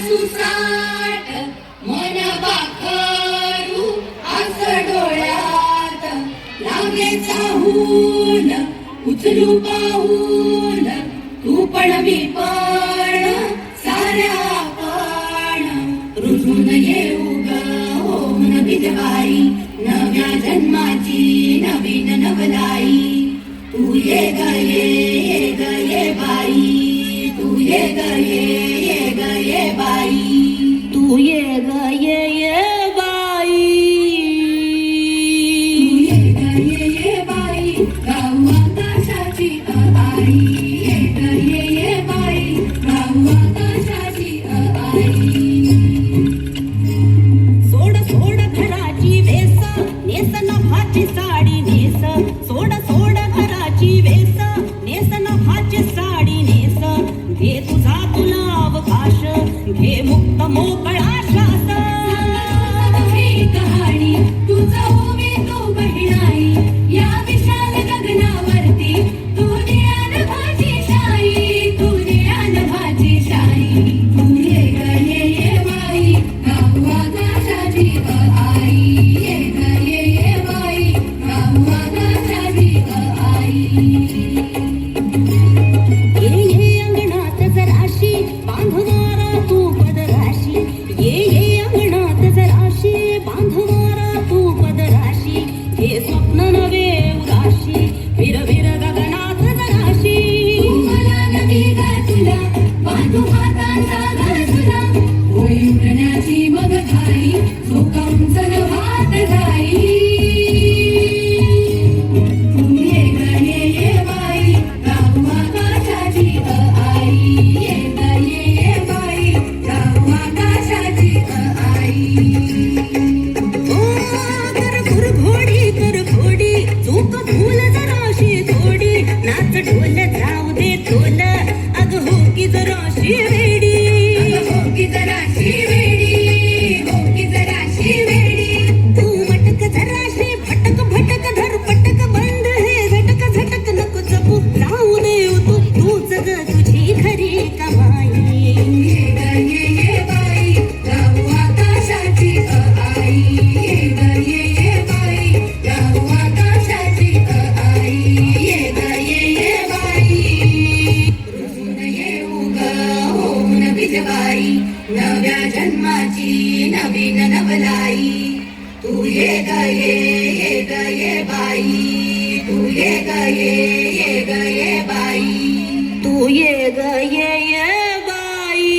सुसाट मन बाखरू आस डोळ्यात लागे चाहून उचलू पाहून तू पण मी पण साऱ्या आपण रुजून येऊ ग होऊन विधवाई नव्या जन्माची नवीन नवलाई तू ये ग ये बाई तू ये ग ये बाई तू ये ग ये बाई तू ये बाई गाऊ आकाशाची आई ये ग ये बाई गाऊ आकाशाची आई सोड सोड घराची वेस नेस नभाची साडी नेस सोड सोड घराची वेस नेस नभाची साडी नेस घे तुझा तुला अवकाश घे मुक्त मोकळा श्वास ही कहाणी तुझा होवे तो बहिणाई या विशाल गगनावरती तू ज्ञान भाजी शाई तू ज्ञान भाजी शाई तू ये ग ये बाई गाऊ आकाशाची आई ये ग ये बाई गाऊ आकाशाची आई ये अंगणात जराशी बांधणारा तू पदराशी ये अंगणात जराशी बांधणारा तू पदराशी हे स्वप्न नवे उराशी विरविर गगनात जराशी तू मला नवी ग तुला बांधू हाताचा गजरा होळी उडण्याची मग घाई झोकावून चल भात जाई तू ये ग ये बाई गाऊ आकाशाची आई ये ग ये बाई गाऊ आकाशाची आई कर घोडी चूक भूल जराशी थोडी नाच ढोल जाऊ दे तोल अग हो की जराशी वेडी हो की जराशी वेडी हो की जराशी वेडी तू मटक जराशी भटक भटक धर पटक बंद हे झटक झटक नको जपू राहू दे तू तूच ग तुझी खरी कमाई ये ग ये बाई गाऊ आकाशाची आई ये ग ये बाई गाऊ आकाशाची आई ये ग ये बाई रुजून येऊ ग होऊन विधवाई नव्या जन्माची नवीन नवलाई तू ये ग ये बाई तू ये ग ये बाई तू ये ग ये बाई